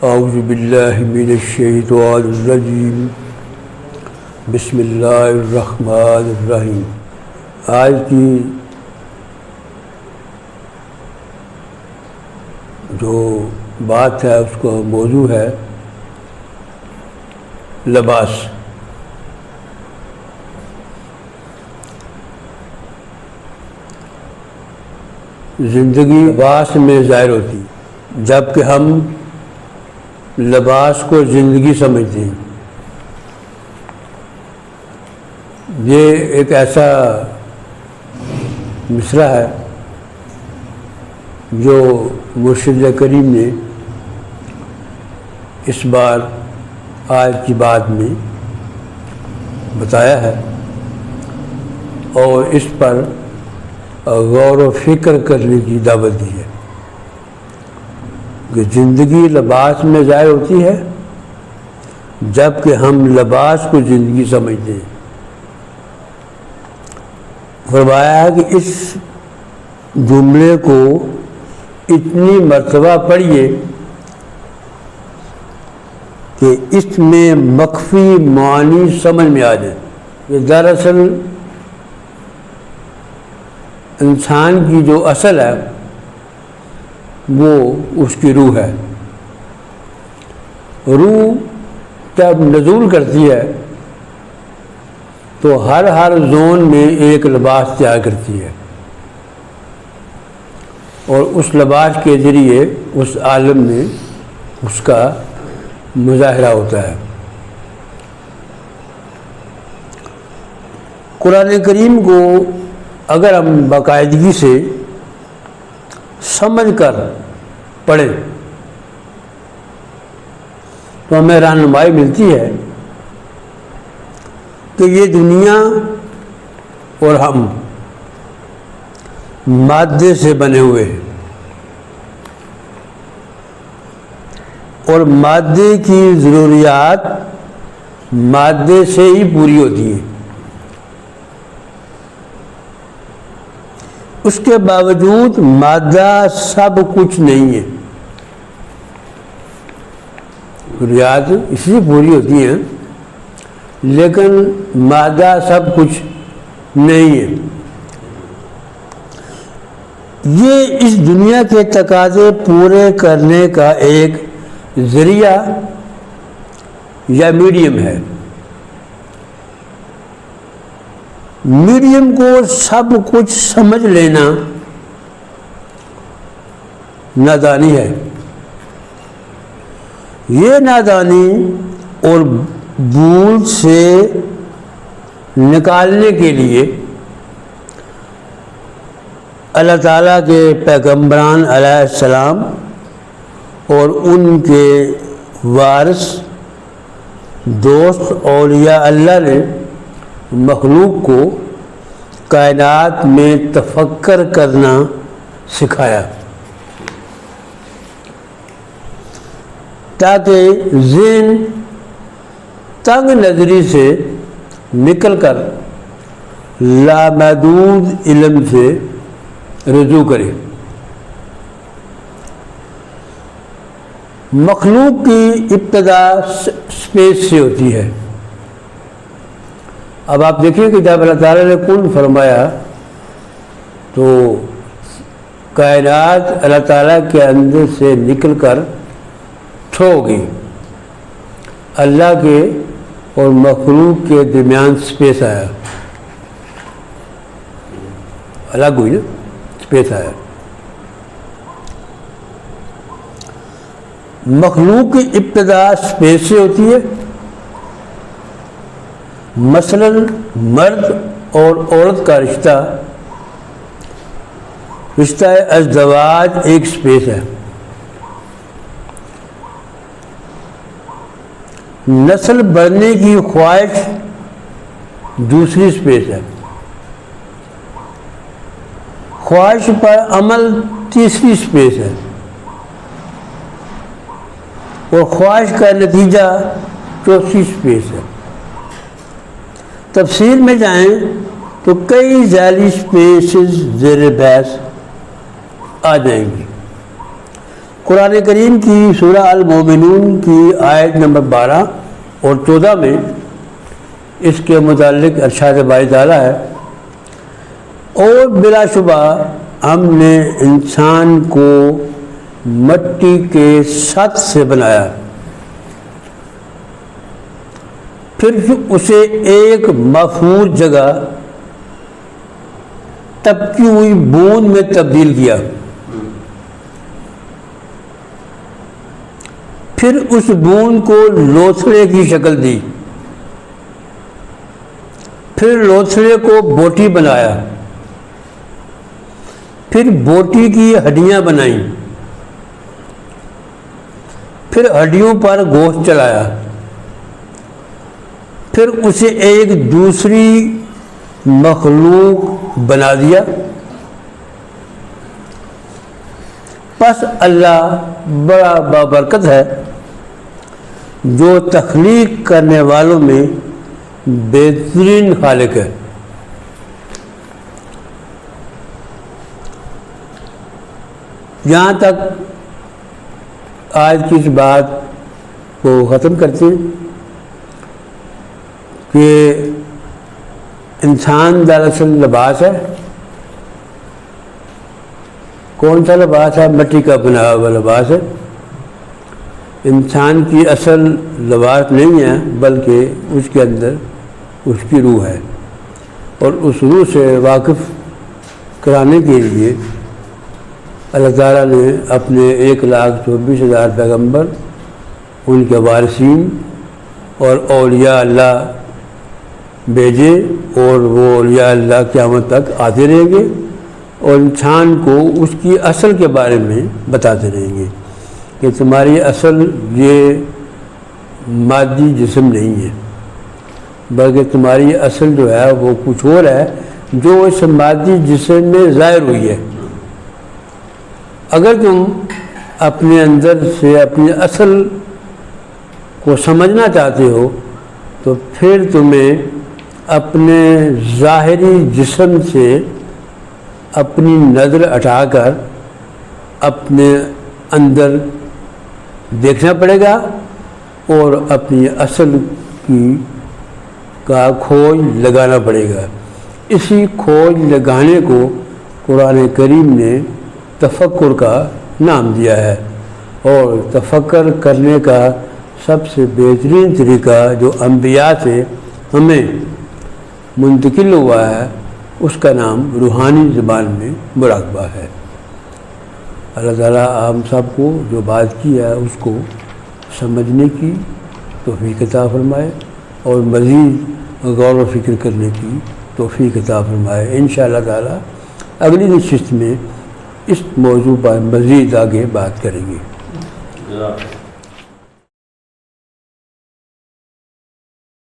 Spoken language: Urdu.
اعوذ باللہ من الشیطان الرجیم بسم اللہ الرحمن الرحیم۔ آج کی جو بات ہے اس کا موضوع ہے لباس۔ زندگی لباس میں ظاہر ہوتی ہے، جبکہ ہم لباس کو زندگی سمجھتے ہیں۔ یہ ایک ایسا مصرع ہے جو مرشد کریم نے اس بار آج کی بات میں بتایا ہے، اور اس پر غور و فکر کرنے کی دعوت دی ہے کہ زندگی لباس میں ظاہر ہوتی ہے جبکہ ہم لباس کو زندگی سمجھتے ہیں۔ فرمایا ہے کہ اس جملے کو اتنی مرتبہ پڑھیے کہ اس میں مخفی معانی سمجھ میں آ جائے کہ دراصل انسان کی جو اصل ہے وہ اس کی روح ہے۔ روح جب نزول کرتی ہے تو ہر زون میں ایک لباس تیار کرتی ہے، اور اس لباس کے ذریعے اس عالم میں اس کا مظاہرہ ہوتا ہے۔ قرآن کریم کو اگر ہم باقاعدگی سے سمجھ کر پڑھیں تو ہمیں رہنمائی ملتی ہے کہ یہ دنیا اور ہم مادے سے بنے ہوئے ہیں، اور مادے کی ضروریات مادے سے ہی پوری ہوتی ہیں۔ اس کے باوجود مادہ سب کچھ نہیں ہے۔ ضروریات اسی سے پوری ہوتی ہیں لیکن مادہ سب کچھ نہیں ہے۔ یہ اس دنیا کے تقاضے پورے کرنے کا ایک ذریعہ یا میڈیم ہے۔ میڈیم کو سب کچھ سمجھ لینا نادانی ہے۔ یہ نادانی اور بھول سے نکالنے کے لیے اللہ تعالیٰ کے پیغمبران علیہ السلام اور ان کے وارث دوست اولیاء اللہ نے مخلوق کو کائنات میں تفکر کرنا سکھایا، تاکہ ذہن تنگ نظری سے نکل کر لامحدود علم سے رجوع کرے۔ مخلوق کی ابتدا اسپیس سے ہوتی ہے۔ اب آپ دیکھیں کہ جب اللہ تعالیٰ نے کن فرمایا تو کائنات اللہ تعالیٰ کے اندر سے نکل کر ٹھو گئی۔ اللہ کے اور مخلوق کے درمیان اسپیس آیا، الگ ہوئی نا، اسپیس آیا۔ مخلوق کی ابتدا اسپیس سے ہوتی ہے۔ مثلا مرد اور عورت کا رشتہ ازدواج ایک اسپیس ہے۔ نسل بڑھنے کی خواہش دوسری اسپیس ہے۔ خواہش پر عمل تیسری اسپیس ہے، اور خواہش کا نتیجہ چوتھی اسپیس ہے۔ تفسیر میں جائیں تو کئی ذیلی اسپیسز زیر بحث آ جائیں گی۔ قرآن کریم کی سورہ المومنون کی آیت نمبر 12 اور 14 میں اس کے متعلق ارشاد باری تعالیٰ ہے، اور بلا شبہ ہم نے انسان کو مٹی کے ساتھ سے بنایا، پھر اسے ایک محفوظ جگہ تبکی ہوئی بوند میں تبدیل کیا، پھر اس بوند کو لوتھڑے کی شکل دی، پھر لوتھڑے کو بوٹی بنایا، پھر بوٹی کی ہڈیاں بنائیں، پھر ہڈیوں پر گوشت چلایا، پھر اسے ایک دوسری مخلوق بنا دیا۔ پس اللہ بڑا بابرکت ہے، جو تخلیق کرنے والوں میں بہترین خالق ہے۔ یہاں تک آج کی اس بات کو ختم کرتے ہیں کہ انسان دراصل لباس ہے۔ کون سا لباس ہے؟ مٹی کا بنا ہوا لباس ہے۔ انسان کی اصل لباس نہیں ہے، بلکہ اس کے اندر اس کی روح ہے، اور اس روح سے واقف کرانے کے لیے اللہ تعالیٰ نے اپنے 1,24,000 پیغمبر، ان کے وارثین اور اولیاء اللہ بھیجے، اور وہ اولیاء اللہ قیامت تک آتے رہیں گے اور انسان کو اس کی اصل کے بارے میں بتاتے رہیں گے کہ تمہاری اصل یہ مادی جسم نہیں ہے، بلکہ تمہاری اصل جو ہے وہ کچھ اور ہے، جو اس مادی جسم میں ظاہر ہوئی ہے۔ اگر تم اپنے اندر سے اپنی اصل کو سمجھنا چاہتے ہو تو پھر تمہیں اپنے ظاہری جسم سے اپنی نظر ہٹا کر اپنے اندر دیکھنا پڑے گا، اور اپنی اصل کا کھوج لگانا پڑے گا۔ اسی کھوج لگانے کو قرآن کریم نے تفکر کا نام دیا ہے، اور تفکر کرنے کا سب سے بہترین طریقہ جو انبیاء سے ہمیں منتقل ہوا ہے، اس کا نام روحانی زبان میں مراقبہ ہے۔ اللہ تعالیٰ ہم سب کو جو بات کی ہے اس کو سمجھنے کی توفیق عطا فرمائے، اور مزید غور و فکر کرنے کی توفیق عطا فرمائے۔ انشاءاللہ تعالیٰ اگلی نشست میں اس موضوع پر مزید آگے بات کریں گے۔